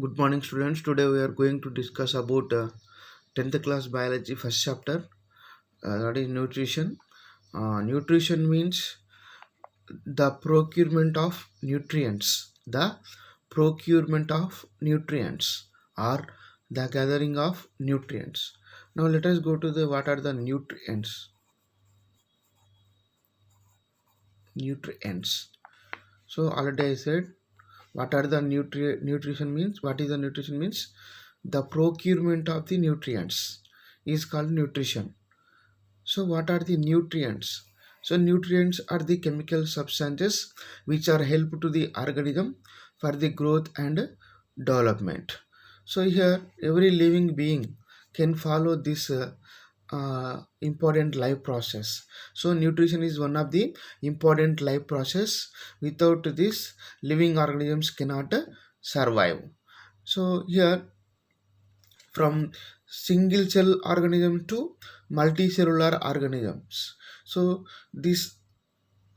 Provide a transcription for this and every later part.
Good morning, students. Today we are going to discuss about 10th class biology first chapter, that is nutrition. Nutrition means the procurement of nutrients. The procurement of nutrients or the gathering of nutrients. Now let us go to the what are the nutrients. Nutrients. So already I said what are the nutrition means. What is the nutrition means? The procurement of the nutrients is called nutrition. So what are the nutrients? So nutrients are the chemical substances which are help to the organism for the growth and development. So here every living being can follow this important life process. So nutrition is one of the important life process. Without this, living organisms cannot survive. So here from single cell organism to multicellular organisms. So this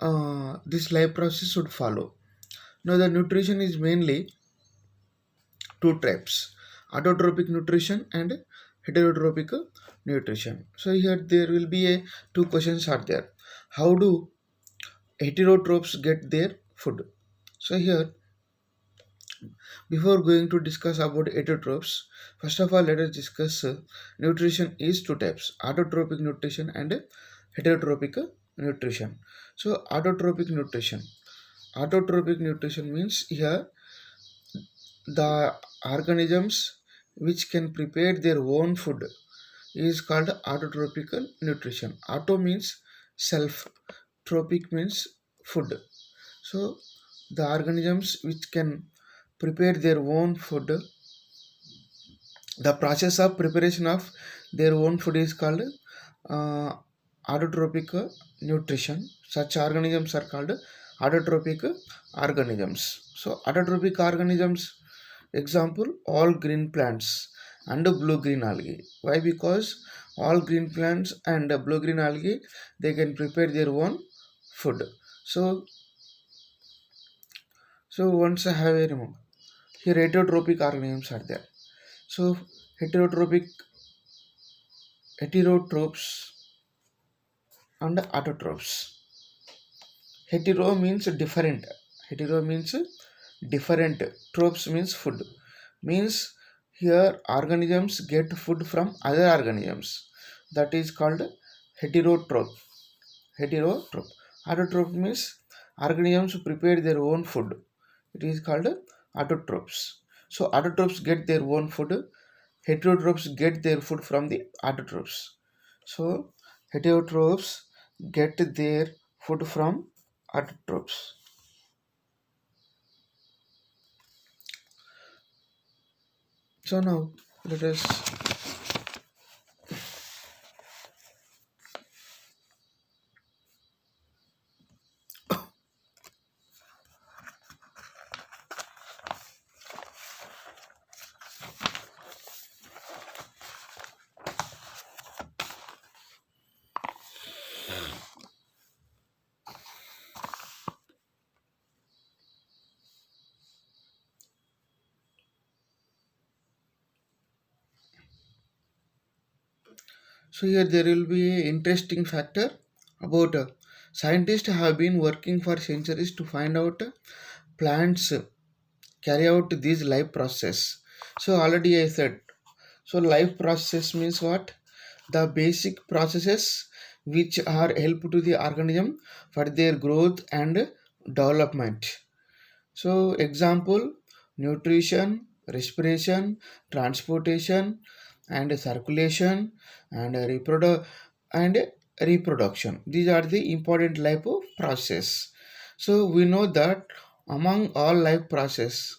life process should follow. Now the nutrition is mainly two types: autotrophic nutrition and heterotrophic nutrition. So here there will be a two questions are there. How do heterotrophs get their food? So here, before going to discuss about heterotrophs, first of all let us discuss nutrition is two types: autotrophic nutrition and heterotrophic nutrition. So autotrophic nutrition means here the organisms which can prepare their own food is called autotrophic nutrition. Auto means self, tropic means food. So the organisms which can prepare their own food, the process of preparation of their own food is called uh, autotrophic nutrition. Such organisms are called autotrophic organisms. So autotrophic organisms, example, all green plants and blue green algae. Why? Because all green plants and blue green algae, they can prepare their own food. So once I have a remember, here heterotrophic organisms are there. So heterotrophs and autotrophs. Hetero means different. Hetero means different. Tropes means food. Means here organisms get food from other organisms. That is called heterotroph. Heterotroph. Autotroph means organisms prepare their own food. It is called autotrophs. So autotrophs get their own food. Heterotrophs get their food from the autotrophs. So heterotrophs get their food from autotrophs. So now let us so here there will be a interesting factor about scientists have been working for centuries to find out plants carry out this life process. So already I said, so life process means what? The basic processes which are help to the organism for their growth and development. So example, nutrition, respiration, transportation, and circulation, and reproduction. These are the important life of process. So we know that among all life process,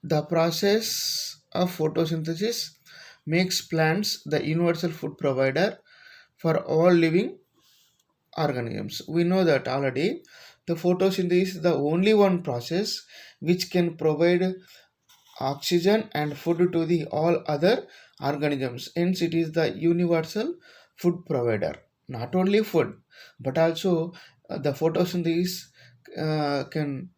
the process of photosynthesis makes plants the universal food provider for all living organisms. We know that already. The photosynthesis is the only one process which can provide oxygen and food to the all other organisms. Hence, it is the universal food provider. Not only food, but also the photosynthesis can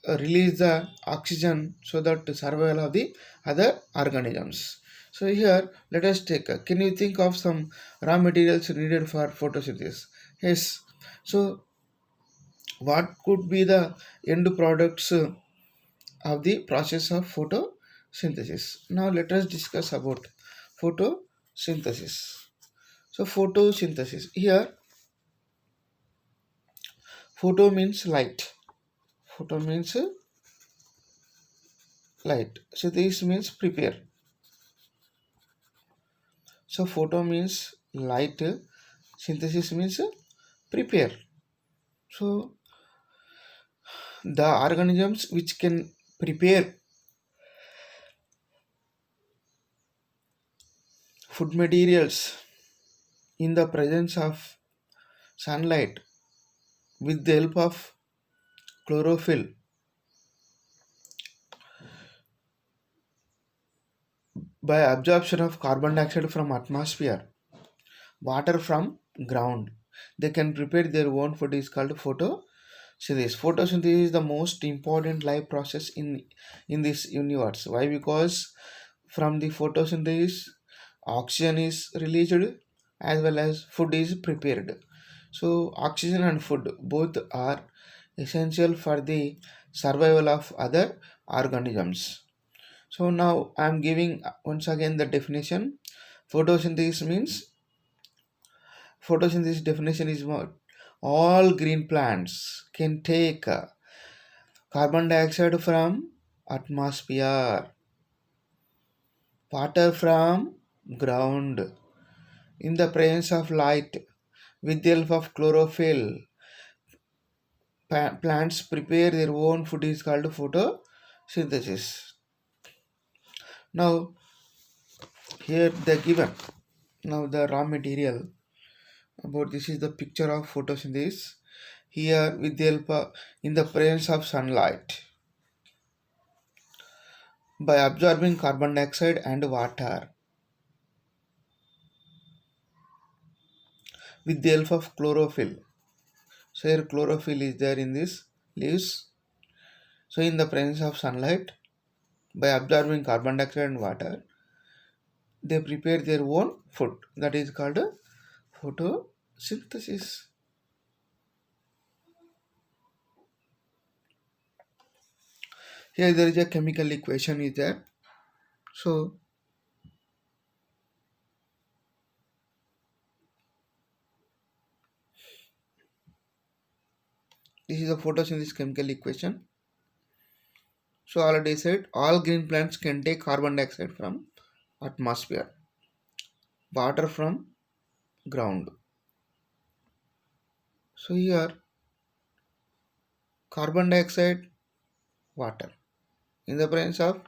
release the oxygen so that the survival of the other organisms. So here let us take can you think of some raw materials needed for photosynthesis? Yes. So what could be the end products of the process of photosynthesis? Now let us discuss about photosynthesis. So photosynthesis here, photo means light. Photo means light. So this means prepare. So photo means light. Synthesis means prepare. So the organisms which can prepare food materials in the presence of sunlight with the help of chlorophyll by absorption of carbon dioxide from atmosphere, water from ground. They can prepare their own food is called photosynthesis. Photosynthesis is the most important life process in this universe. Why? Because from the photosynthesis, oxygen is released as well as food is prepared. So oxygen and food both are essential for the survival of other organisms. So now I am giving once again the definition. Photosynthesis means, photosynthesis definition is what? All green plants can take carbon dioxide from atmosphere, water from ground, in the presence of light, with the help of chlorophyll. Plants prepare their own food is called photosynthesis. Now here the given. Now the raw material about this is the picture of photosynthesis. Here with the help in the presence of sunlight by absorbing carbon dioxide and water with the help of chlorophyll. So here chlorophyll is there in this leaves. So in the presence of sunlight by absorbing carbon dioxide and water they prepare their own food, that is called photosynthesis. Here there is a chemical equation is there. So this is a photosynthesis chemical equation. So already said all green plants can take carbon dioxide from atmosphere, water from ground. So here carbon dioxide, water in the presence of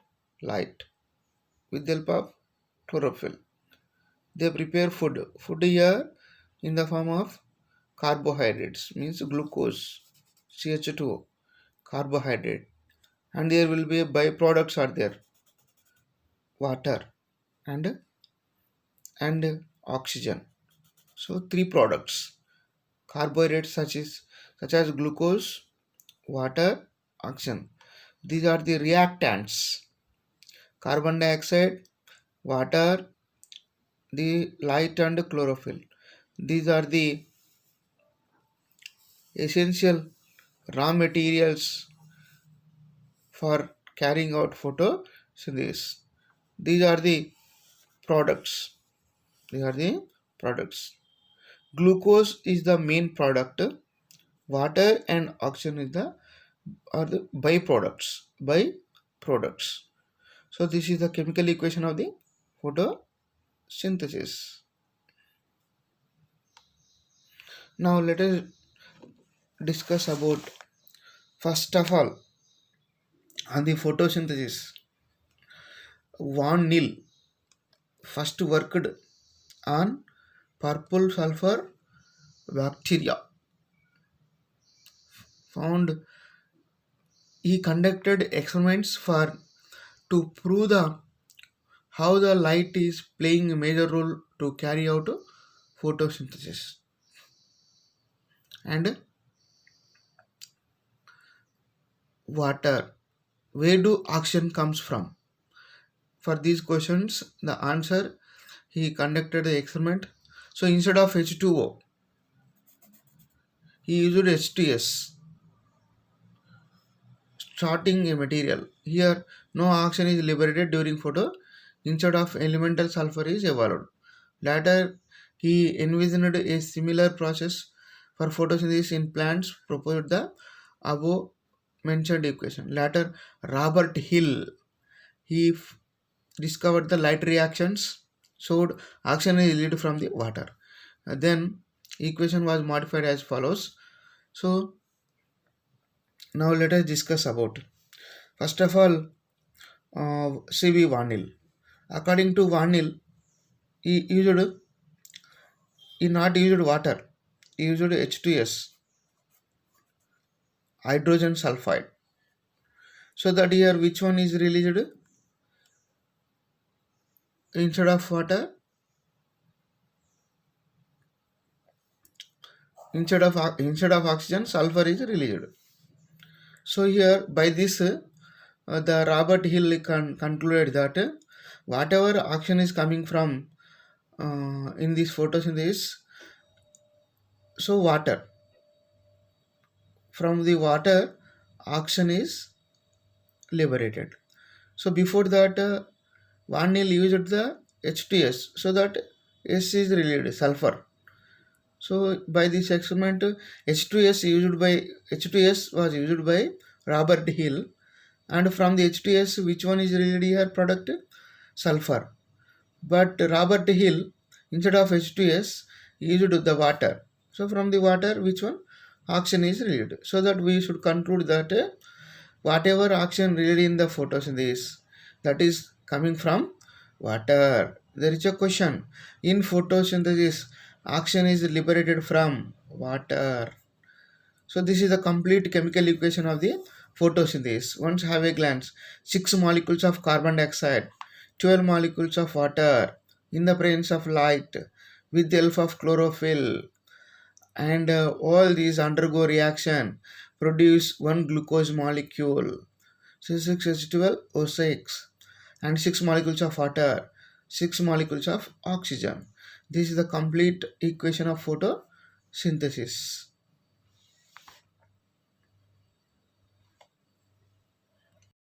light with the help of chlorophyll. They prepare food. Food here in the form of carbohydrates means glucose, CH2O, carbohydrate, and there will be byproducts are there, water and oxygen. So three products, carbohydrates such as glucose, water, oxygen. These are the reactants. Carbon dioxide, water, the light and chlorophyll. These are the essential raw materials for carrying out photosynthesis. These are the products. These are the products. Glucose is the main product. Water and oxygen are the byproducts. Byproducts. So this is the chemical equation of the photosynthesis. Now let us discuss about first of all on the photosynthesis. Van Nil first worked on purple sulfur bacteria. Found he conducted experiments for to prove the how the light is playing a major role to carry out photosynthesis. And water. Where do oxygen comes from? For these questions, the answer, he conducted the experiment. So instead of H2O, he used H2S, starting a material. Here, no oxygen is liberated during photo. Instead of elemental sulfur is evolved. Later, he envisioned a similar process for photosynthesis in plants, proposed the above mentioned equation. Later, Robert Hill, he discovered the light reactions, showed oxygen is released from the water. Then equation was modified as follows. So now let us discuss about. First of all, C.V. Vanil. According to Vanil, he not used water. He used H2S, hydrogen sulfide. So that here which one is released instead of water? Instead of oxygen, sulfur is released. So here by this, the Robert Hill concluded that whatever oxygen is coming from in this photosynthesis, so water, from the water oxygen is liberated. So before that, Van Nil used the H2S, so that S is released sulfur. So by this experiment, H2S was used by Robert Hill, and from the H2S, which one is released here product? Sulfur. But Robert Hill, instead of H2S, used the water. So from the water, which one? Oxygen is released. So that we should conclude that whatever oxygen released in the photosynthesis, that is coming from water. There is a question. In photosynthesis, oxygen is liberated from water. So this is the complete chemical equation of the photosynthesis. Once have a glance. 6 molecules of carbon dioxide, 12 molecules of water in the presence of light with the help of chlorophyll, and all these undergo reaction, produce one glucose molecule, C6H12O6, and 6 molecules of water, 6 molecules of oxygen. This is the complete equation of photosynthesis.